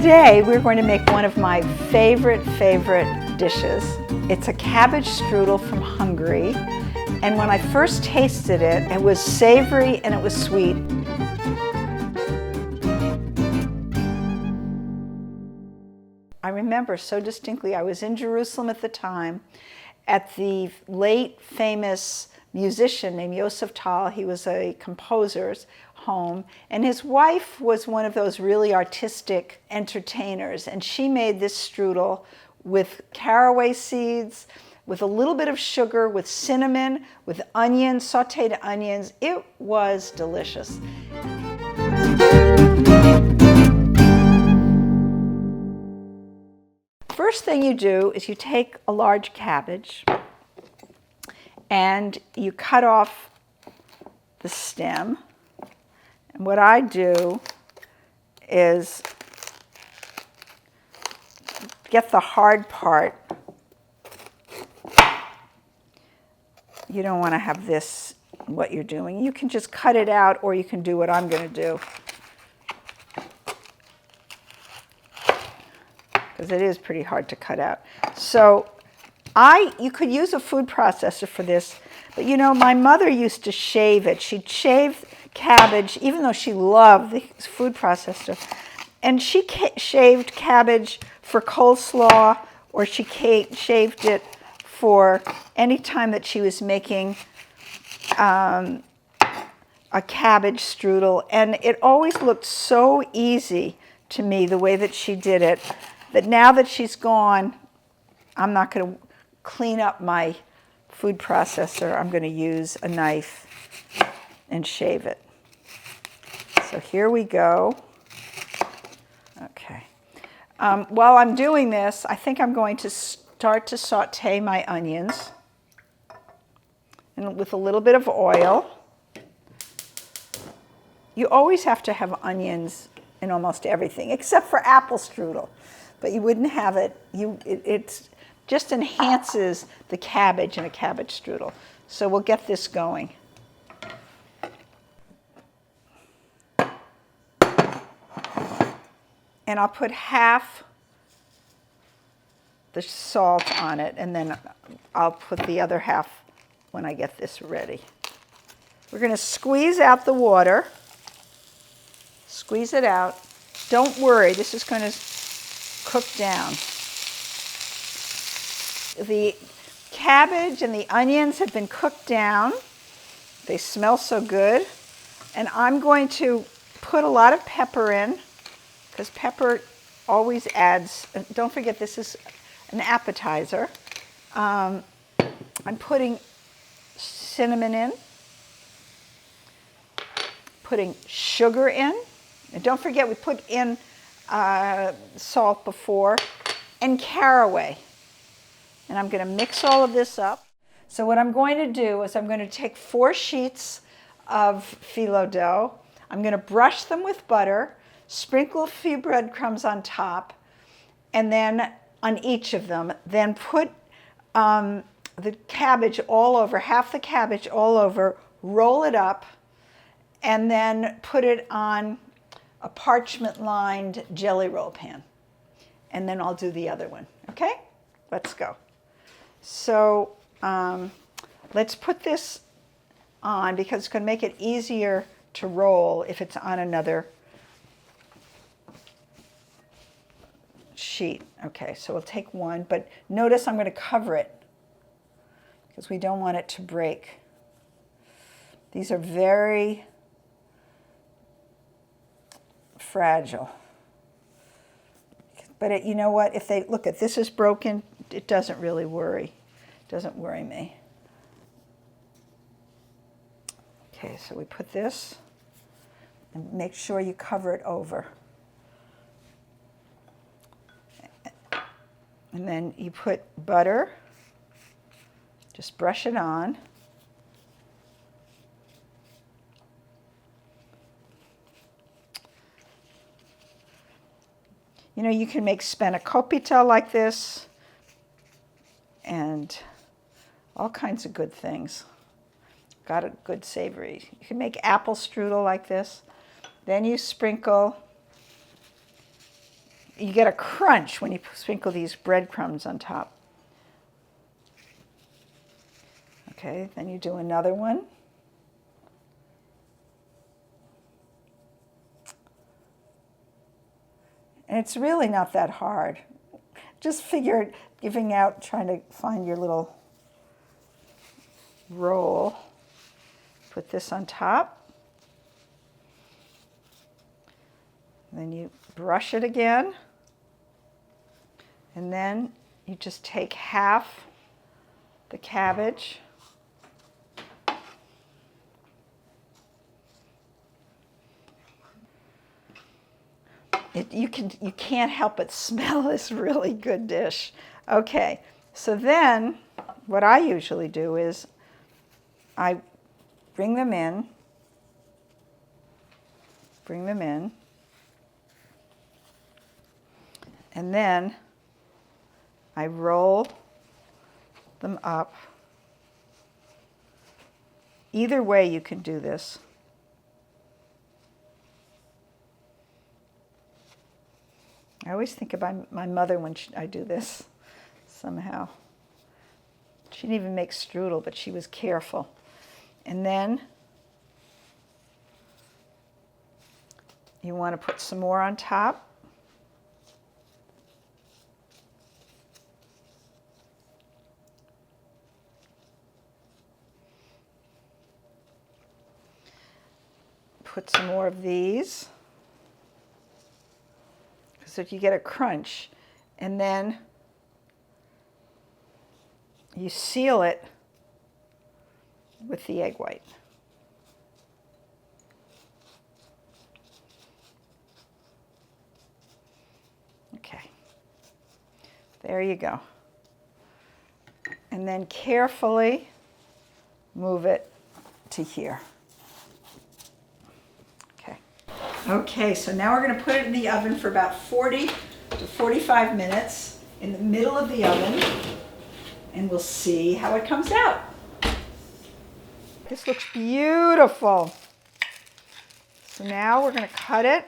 Today we're going to make one of my favorite dishes. It's a cabbage strudel from Hungary, and when I first tasted it, it was savory and it was sweet. I remember so distinctly, I was in Jerusalem at the time at the late famous musician named Yosef Tal. He was a composer's home, and his wife was one of those really artistic entertainers, and she made this strudel with caraway seeds, with a little bit of sugar, with cinnamon, with onions, sauteed onions. It was delicious. First thing you do is you take a large cabbage and you cut off the stem. And what I do is get the hard part. You don't want to have this, what you're doing. You can just cut it out, or you can do what I'm going to do. Because it is pretty hard to cut out. So you could use a food processor for this, but you know, my mother used to shave it. She'd shave cabbage, even though she loved the food processor. And she shaved cabbage for coleslaw, or she shaved it for any time that she was making a cabbage strudel. And it always looked so easy to me, the way that she did it, that now that she's gone, I'm not going to clean up my food processor. I'm going to use a knife and shave it. So here we go. Okay. While I'm doing this, I think I'm going to start to saute my onions, and with a little bit of oil. You always have to have onions in almost everything, except for apple strudel. But you wouldn't have it. It just enhances the cabbage in a cabbage strudel. So we'll get this going. And I'll put half the salt on it, and then I'll put the other half when I get this ready. We're going to squeeze out the water. Squeeze it out. Don't worry, this is going to cook down. The cabbage and the onions have been cooked down. They smell so good. And I'm going to put a lot of pepper in, because pepper always adds, don't forget this is an appetizer. I'm putting cinnamon in, putting sugar in, and don't forget we put in salt before, and caraway. And I'm going to mix all of this up. So what I'm going to do is I'm going to take 4 sheets of phyllo dough. I'm going to brush them with butter, sprinkle a few breadcrumbs on top, and then on each of them, then put the cabbage all over, half the cabbage all over, roll it up, and then put it on a parchment-lined jelly roll pan. And then I'll do the other one, okay? Let's go. So let's put this on, because it's going to make it easier to roll if it's on another sheet. Okay, so we'll take one, but notice I'm going to cover it because we don't want it to break. These are very fragile. But you know what? If they look at this is broken, it doesn't really worry. It doesn't worry me. Okay, so we put this, and make sure you cover it over. And then you put butter, just brush it on. You know, you can make spanakopita like this, and all kinds of good things. Got a good savory. You can make apple strudel like this. Then you sprinkle you get a crunch when you sprinkle these breadcrumbs on top. Okay, then you do another one. And it's really not that hard. Just figure giving out, trying to find your little roll. Put this on top. Then you brush it again. And then you just take half the cabbage. You can't help but smell this really good dish. Okay, so then what I usually do is I bring them in, and then I roll them up. Either way you can do this. I always think about my mother when I do this somehow. She didn't even make strudel, but she was careful. And then you want to put some more on top. Put some more of these, so you get a crunch. And then you seal it with the egg white. Okay, there you go. And then carefully move it to here. Okay, so now we're going to put it in the oven for about 40 to 45 minutes in the middle of the oven, and we'll see how it comes out. This looks beautiful. So now we're going to cut it.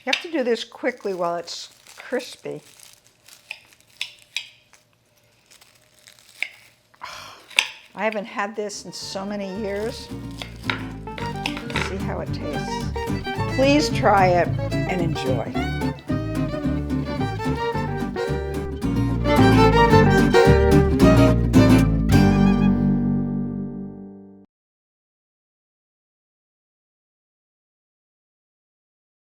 You have to do this quickly while it's crispy. I haven't had this in so many years. Let's see how it tastes. Please try it and enjoy.